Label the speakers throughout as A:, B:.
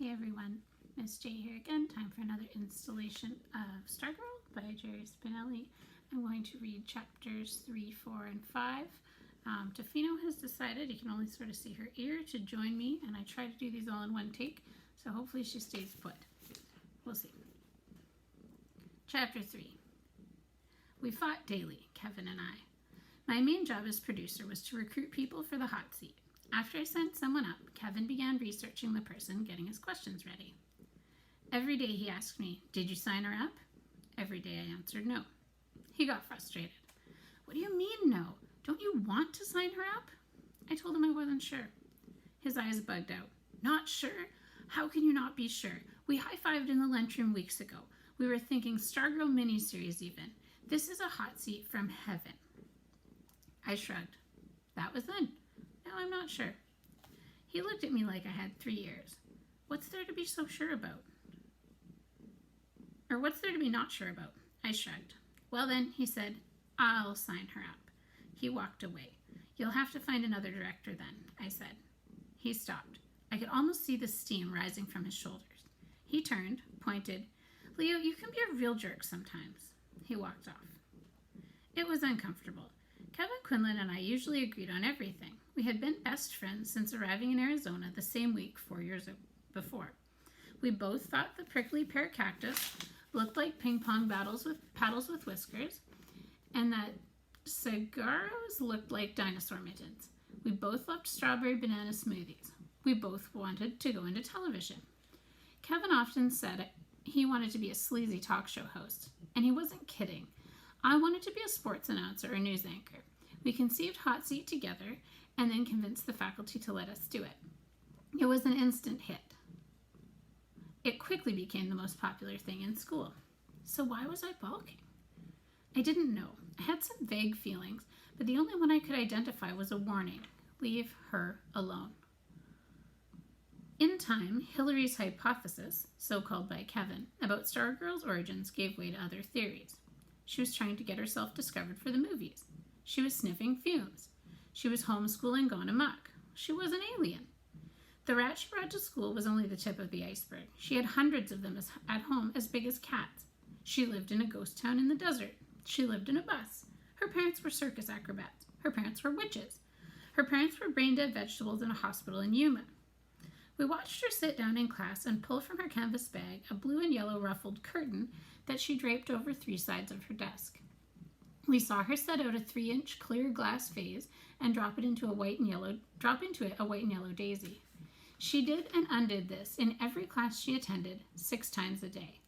A: Hey everyone, Miss J here again. Time for another installation of Stargirl by Jerry Spinelli. I'm going to read chapters 3, 4, and 5. Tofino has decided, you can only sort of see her ear, to join me, and I try to do these all in one take, so hopefully she stays put. We'll see. Chapter 3. We fought daily, Kevin and I. My main job as producer was to recruit people for the hot seat. After I sent someone up, Kevin began researching the person, getting his questions ready. Every day he asked me, "Did you sign her up?" Every day I answered no. He got frustrated. "What do you mean no? Don't you want to sign her up?" I told him I wasn't sure. His eyes bugged out. "Not sure? How can you not be sure? We high-fived in the lunchroom weeks ago. We were thinking Stargirl miniseries even. This is a hot seat from heaven." I shrugged. That was then. Now I'm not sure. He looked at me like I had 3 years. What's there to be so sure about? Or what's there to be not sure about? I shrugged. Well then, he said, I'll sign her up. He walked away. You'll have to find another director then, I said. He stopped. I could almost see the steam rising from his shoulders. He turned, pointed. Leo, you can be a real jerk sometimes. He walked off. It was uncomfortable. Kevin Quinlan and I usually agreed on everything. We had been best friends since arriving in Arizona the same week 4 years before. We both thought the prickly pear cactus looked like ping pong paddles with whiskers, and that cigarros looked like dinosaur mittens. We both loved strawberry banana smoothies. We both wanted to go into television. Kevin often said he wanted to be a sleazy talk show host, and he wasn't kidding. I wanted to be a sports announcer or news anchor. We conceived Hot Seat together and then convinced the faculty to let us do it. It was an instant hit. It quickly became the most popular thing in school. So why was I balking? I didn't know. I had some vague feelings, but the only one I could identify was a warning. Leave her alone. In time, Hillary's hypothesis, so called by Kevin, about Stargirl's origins gave way to other theories. She was trying to get herself discovered for the movies. She was sniffing fumes. She was homeschooling gone amok. She was an alien. The rat she brought to school was only the tip of the iceberg. She had hundreds of them at home as big as cats. She lived in a ghost town in the desert. She lived in a bus. Her parents were circus acrobats. Her parents were witches. Her parents were brain-dead vegetables in a hospital in Yuma. We watched her sit down in class and pull from her canvas bag a blue and yellow ruffled curtain that she draped over 3 sides of her desk. We saw her set out a 3-inch clear glass vase and drop into it a white and yellow daisy. She did and undid this in every class she attended 6 times a day.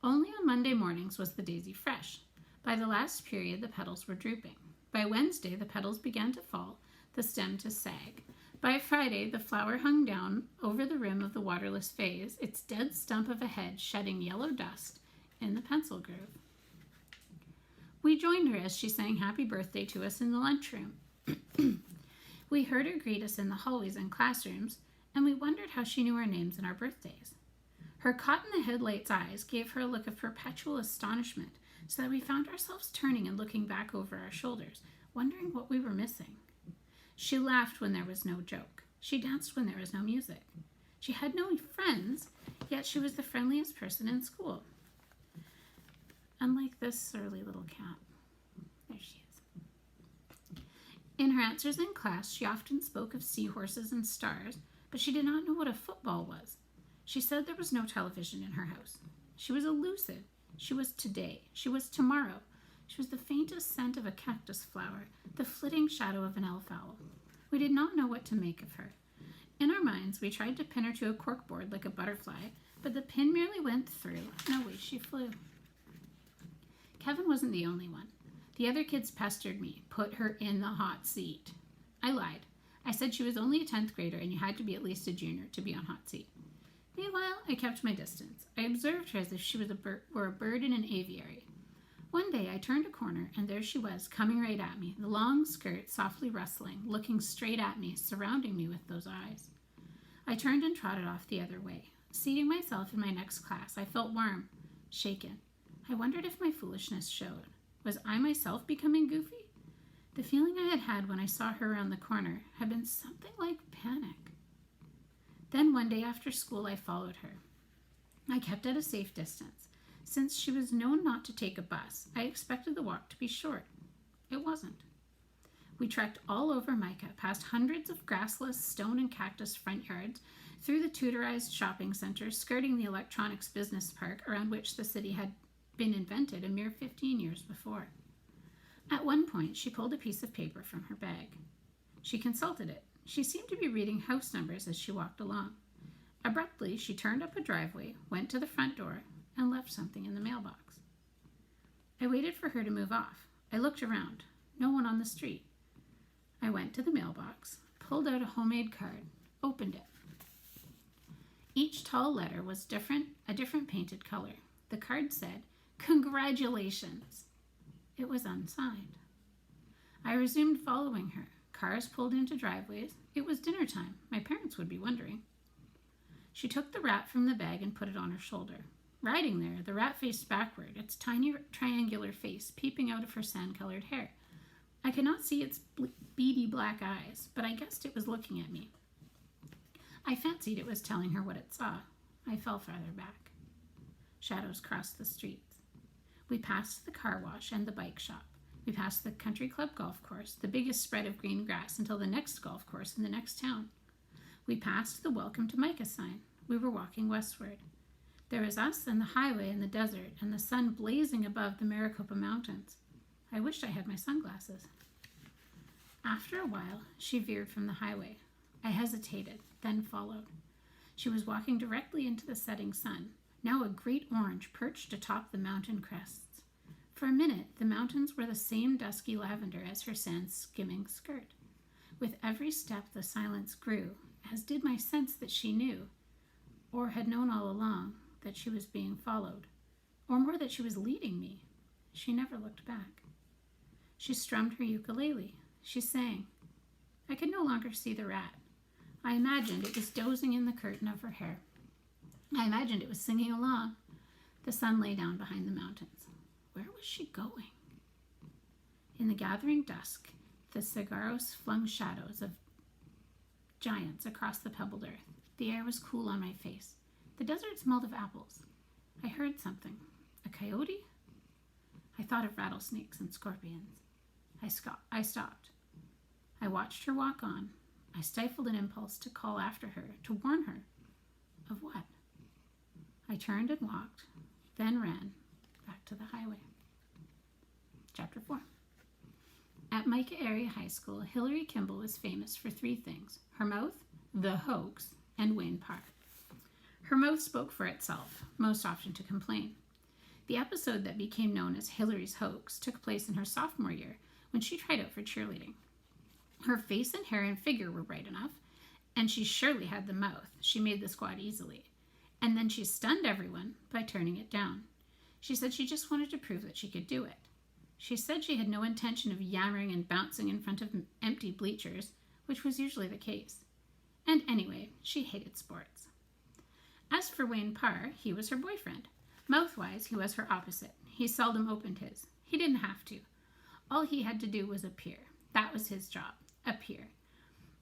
A: Only on Monday mornings was the daisy fresh. By the last period, the petals were drooping. By Wednesday, the petals began to fall, the stem to sag. By Friday, the flower hung down over the rim of the waterless vase, its dead stump of a head shedding yellow dust in the pencil groove. We joined her as she sang happy birthday to us in the lunchroom. We heard her greet us in the hallways and classrooms, and we wondered how she knew our names and our birthdays. Her caught-in-the-headlights eyes gave her a look of perpetual astonishment, so that we found ourselves turning and looking back over our shoulders, wondering what we were missing. She laughed when there was no joke. She danced when there was no music. She had no friends, yet she was the friendliest person in school. Unlike this surly little cat. There she is. In her answers in class, she often spoke of seahorses and stars, but she did not know what a football was. She said there was no television in her house. She was elusive. She was today. She was tomorrow. She was the faintest scent of a cactus flower, the flitting shadow of an elf owl. We did not know what to make of her. In our minds, we tried to pin her to a corkboard like a butterfly, but the pin merely went through, and away she flew. Kevin wasn't the only one. The other kids pestered me, put her in the hot seat. I lied. I said she was only a 10th grader and you had to be at least a junior to be on hot seat. Meanwhile, I kept my distance. I observed her as if she were a bird in an aviary. One day I turned a corner and there she was, coming right at me, the long skirt softly rustling, looking straight at me, surrounding me with those eyes. I turned and trotted off the other way. Seating myself in my next class, I felt warm, shaken. I wondered if my foolishness showed. Was I myself becoming goofy? The feeling I had had when I saw her around the corner had been something like panic. Then one day after school, I followed her. I kept at a safe distance. Since she was known not to take a bus, I expected the walk to be short. It wasn't. We trekked all over Micah, past hundreds of grassless stone and cactus front yards, through the Tudorized shopping center, skirting the electronics business park around which the city had been invented a mere 15 years before. At one point, she pulled a piece of paper from her bag. She consulted it. She seemed to be reading house numbers as she walked along. Abruptly, she turned up a driveway, went to the front door, and left something in the mailbox. I waited for her to move off. I looked around. No one on the street. I went to the mailbox, pulled out a homemade card, opened it. Each tall letter was a different painted color. The card said, "Congratulations." It was unsigned. I resumed following her. Cars pulled into driveways. It was dinner time. My parents would be wondering. She took the rat from the bag and put it on her shoulder. Riding there, the rat faced backward, its tiny triangular face peeping out of her sand-colored hair. I could not see its beady black eyes, but I guessed it was looking at me. I fancied it was telling her what it saw. I fell farther back. Shadows crossed the streets. We passed the car wash and the bike shop. We passed the country club golf course, the biggest spread of green grass until the next golf course in the next town. We passed the Welcome to Micah sign. We were walking westward. There was us and the highway in the desert and the sun blazing above the Maricopa Mountains. I wished I had my sunglasses. After a while, she veered from the highway. I hesitated, then followed. She was walking directly into the setting sun, now a great orange perched atop the mountain crests. For a minute, the mountains were the same dusky lavender as her sand-skimming skirt. With every step, the silence grew, as did my sense that she knew, or had known all along, that she was being followed, or more that she was leading me. She never looked back. She strummed her ukulele. She sang. I could no longer see the rat. I imagined it was dozing in the curtain of her hair. I imagined it was singing along. The sun lay down behind the mountains. Where was she going? In the gathering dusk, the cigarros flung shadows of giants across the pebbled earth. The air was cool on my face. The desert smelled of apples. I heard something. A coyote? I thought of rattlesnakes and scorpions. I stopped. I watched her walk on. I stifled an impulse to call after her, to warn her. Of what? I turned and walked, then ran back to the highway. Chapter 4. At Micah Area High School, Hillary Kimball was famous for three things: her mouth, the hoax, and Wayne Parr. Her mouth spoke for itself, most often to complain. The episode that became known as Hillary's hoax took place in her sophomore year when she tried out for cheerleading. Her face and hair and figure were bright enough, and she surely had the mouth. She made the squad easily. And then she stunned everyone by turning it down. She said she just wanted to prove that she could do it. She said she had no intention of yammering and bouncing in front of empty bleachers, which was usually the case. And anyway, she hated sports. As for Wayne Parr, he was her boyfriend. Mouth-wise, he was her opposite. He seldom opened his. He didn't have to. All he had to do was appear. That was his job, appear.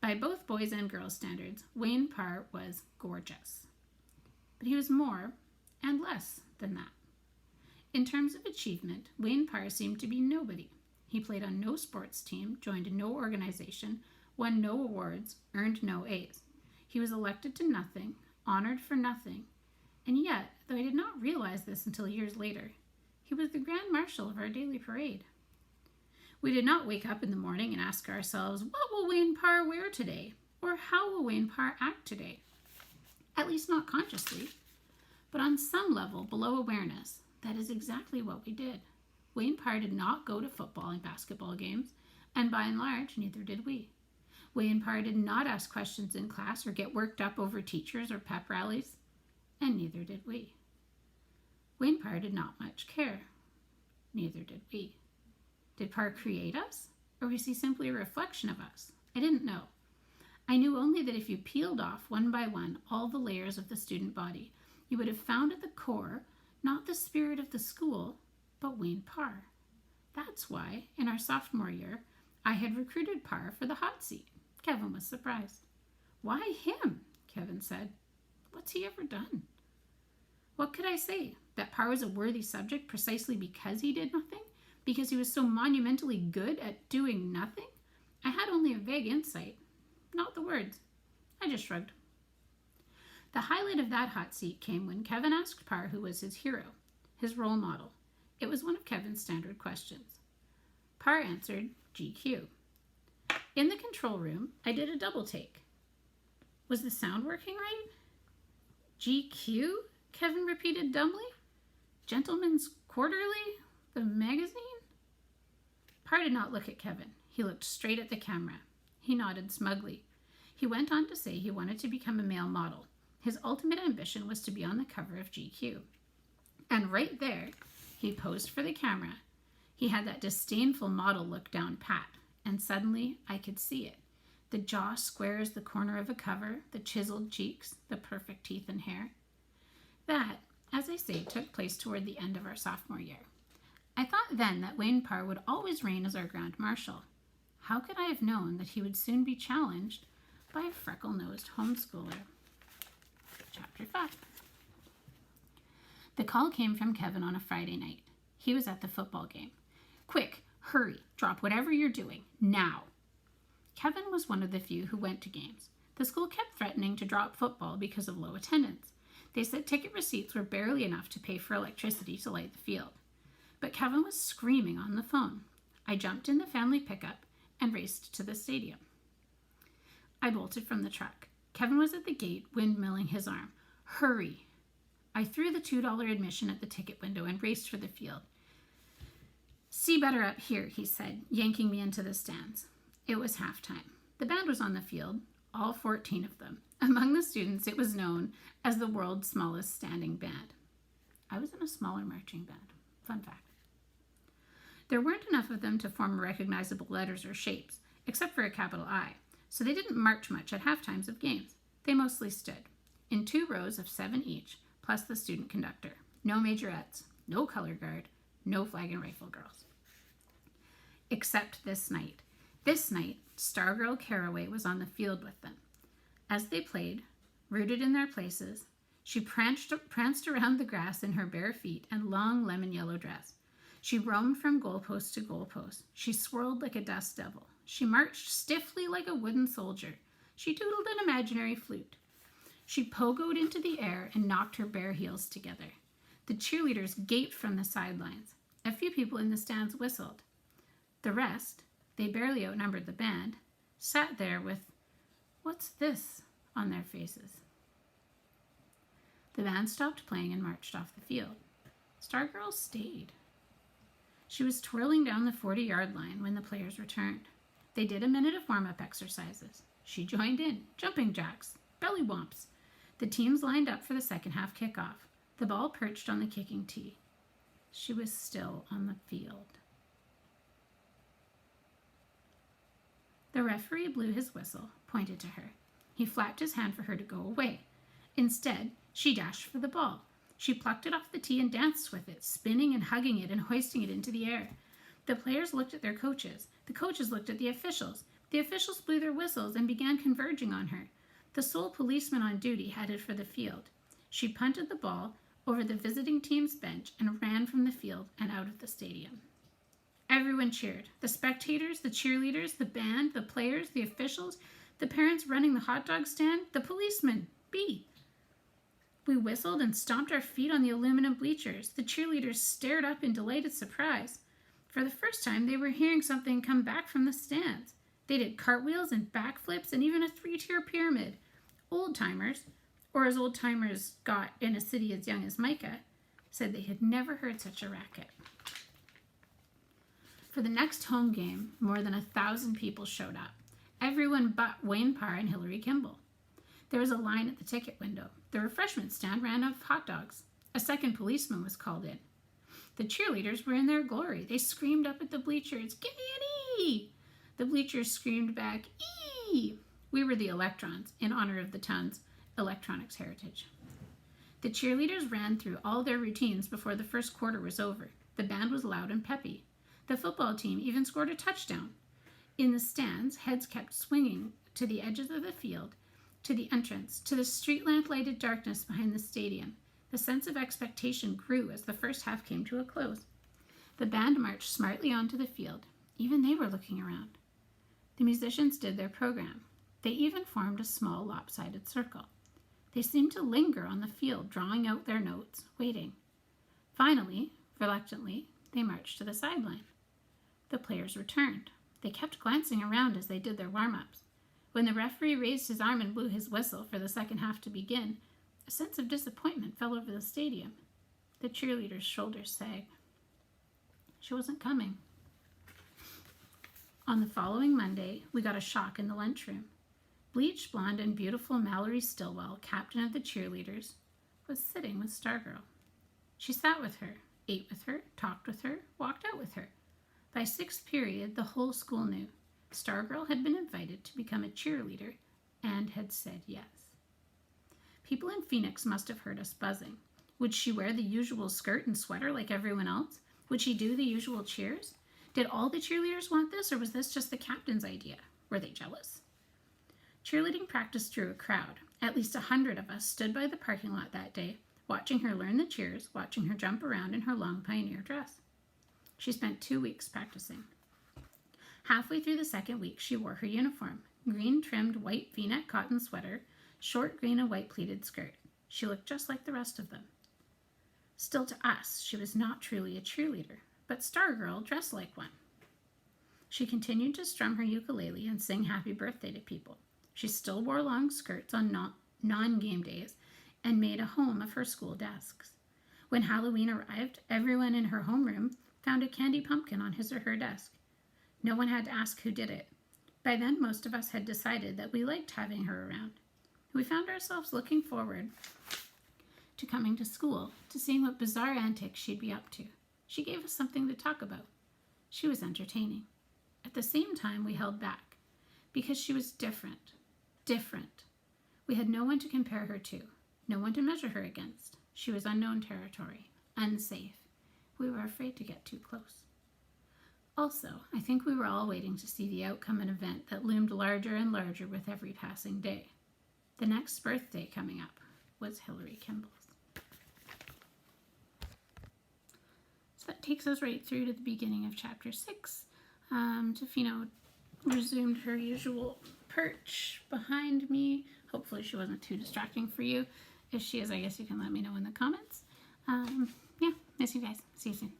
A: By both boys' and girls' standards, Wayne Parr was gorgeous. But he was more and less than that. In terms of achievement, Wayne Parr seemed to be nobody. He played on no sports team, joined no organization, won no awards, earned no A's. He was elected to nothing, honored for nothing, and yet, though I did not realize this until years later, he was the Grand Marshal of our daily parade. We did not wake up in the morning and ask ourselves, what will Wayne Parr wear today? Or how will Wayne Parr act today? At least not consciously. But on some level below awareness, that is exactly what we did. Wayne Parr did not go to football and basketball games, and by and large, neither did we. Wayne Parr did not ask questions in class or get worked up over teachers or pep rallies, and neither did we. Wayne Parr did not much care. Neither did we. Did Parr create us, or was he simply a reflection of us? I didn't know. I knew only that if you peeled off one by one all the layers of the student body, you would have found at the core not the spirit of the school, but Wayne Parr. That's why, in our sophomore year, I had recruited Parr for the hot seat. Kevin was surprised. Why him? Kevin said. What's he ever done? What could I say? That Parr was a worthy subject precisely because he did nothing? Because he was so monumentally good at doing nothing? I had only a vague insight, not the words. I just shrugged. The highlight of that hot seat came when Kevin asked Parr who was his hero, his role model. It was one of Kevin's standard questions. Parr answered GQ. In the control room, I did a double take. Was the sound working right? GQ? Kevin repeated dumbly. Gentleman's Quarterly? The magazine? Parr did not look at Kevin. He looked straight at the camera. He nodded smugly. He went on to say he wanted to become a male model. His ultimate ambition was to be on the cover of GQ. And right there, he posed for the camera. He had that disdainful model look down pat, and suddenly I could see it. The jaw square as the corner of a cover, the chiseled cheeks, the perfect teeth and hair. That, as I say, took place toward the end of our sophomore year. I thought then that Wayne Parr would always reign as our Grand Marshal. How could I have known that he would soon be challenged by a freckle-nosed homeschooler? Chapter 5. The call came from Kevin on a Friday night. He was at the football game. Quick, hurry, drop whatever you're doing, now. Kevin was one of the few who went to games. The school kept threatening to drop football because of low attendance. They said ticket receipts were barely enough to pay for electricity to light the field. But Kevin was screaming on the phone. I jumped in the family pickup and raced to the stadium. I bolted from the truck. Kevin was at the gate, windmilling his arm. Hurry! I threw the $2 admission at the ticket window and raced for the field. See better up here, he said, yanking me into the stands. It was halftime. The band was on the field, all 14 of them. Among the students, it was known as the world's smallest standing band. I was in a smaller marching band. Fun fact. There weren't enough of them to form recognizable letters or shapes, except for a capital I, so they didn't march much at halftimes of games. They mostly stood, in 2 rows of 7 each, plus the student conductor. No majorettes, no color guard, no flag and rifle girls. Except this night. This night, Stargirl Caraway was on the field with them. As they played, rooted in their places, she pranced around the grass in her bare feet and long lemon yellow dress. She roamed from goalpost to goalpost. She swirled like a dust devil. She marched stiffly like a wooden soldier. She doodled an imaginary flute. She pogoed into the air and knocked her bare heels together. The cheerleaders gaped from the sidelines. A few people in the stands whistled. The rest, they barely outnumbered the band, sat there with, "What's this?" on their faces. The band stopped playing and marched off the field. Stargirl stayed. She was twirling down the 40-yard line when the players returned. They did a minute of warm-up exercises. She joined in, jumping jacks, belly whomps. The teams lined up for the second half kickoff. The ball perched on the kicking tee. She was still on the field. The referee blew his whistle, pointed to her. He flapped his hand for her to go away. Instead, she dashed for the ball. She plucked it off the tee and danced with it, spinning and hugging it and hoisting it into the air. The players looked at their coaches. The coaches looked at the officials. The officials blew their whistles and began converging on her. The sole policeman on duty headed for the field. She punted the ball over the visiting team's bench and ran from the field and out of the stadium. Everyone cheered. The spectators, the cheerleaders, the band, the players, the officials, the parents running the hot dog stand, the policeman, B. We whistled and stomped our feet on the aluminum bleachers. The cheerleaders stared up in delighted surprise. For the first time, they were hearing something come back from the stands. They did cartwheels and backflips and even a 3-tier pyramid. Old-timers, or as old-timers got in a city as young as Micah, said they had never heard such a racket. For the next home game, more than 1,000 people showed up. Everyone but Wayne Parr and Hillary Kimball. There was a line at the ticket window. The refreshment stand ran out of hot dogs. A second policeman was called in. The cheerleaders were in their glory. They screamed up at the bleachers, "Give me an E!" The bleachers screamed back, "E!" We were the electrons, in honor of the town's electronics heritage. The cheerleaders ran through all their routines before the first quarter was over. The band was loud and peppy. The football team even scored a touchdown. In the stands, heads kept swinging to the edges of the field to the entrance, to the street lamp-lighted darkness behind the stadium. The sense of expectation grew as the first half came to a close. The band marched smartly onto the field. Even they were looking around. The musicians did their program. They even formed a small lopsided circle. They seemed to linger on the field, drawing out their notes, waiting. Finally, reluctantly, they marched to the sideline. The players returned. They kept glancing around as they did their warm-ups. When the referee raised his arm and blew his whistle for the second half to begin, a sense of disappointment fell over the stadium. The cheerleader's shoulders sagged. She wasn't coming. On the following Monday, we got a shock in the lunchroom. Bleached blonde and beautiful Mallory Stillwell, captain of the cheerleaders, was sitting with Stargirl. She sat with her, ate with her, talked with her, walked out with her. By sixth period, the whole school knew. Stargirl had been invited to become a cheerleader and had said yes. People in Phoenix must have heard us buzzing. Would she wear the usual skirt and sweater like everyone else? Would she do the usual cheers? Did all the cheerleaders want this, or was this just the captain's idea? Were they jealous? Cheerleading practice drew a crowd. At least 100 of us stood by the parking lot that day, watching her learn the cheers, watching her jump around in her long pioneer dress. She spent 2 weeks practicing. Halfway through the second week, she wore her uniform, green-trimmed white V-neck cotton sweater, short green and white pleated skirt. She looked just like the rest of them. Still, to us, she was not truly a cheerleader, but Stargirl dressed like one. She continued to strum her ukulele and sing happy birthday to people. She still wore long skirts on non-game days and made a home of her school desks. When Halloween arrived, everyone in her homeroom found a candy pumpkin on his or her desk. No one had to ask who did it. By then, most of us had decided that we liked having her around. We found ourselves looking forward to coming to school, to seeing what bizarre antics she'd be up to. She gave us something to talk about. She was entertaining. At the same time, we held back, because she was different. Different. We had no one to compare her to, no one to measure her against. She was unknown territory, unsafe. We were afraid to get too close. Also, I think we were all waiting to see the outcome of an event that loomed larger and larger with every passing day. The next birthday coming up was Hillary Kimball's. So that takes us right through to the beginning of chapter 6. Tofino resumed her usual perch behind me. Hopefully she wasn't too distracting for you. If she is, I guess you can let me know in the comments. Yeah, miss you guys. See you soon.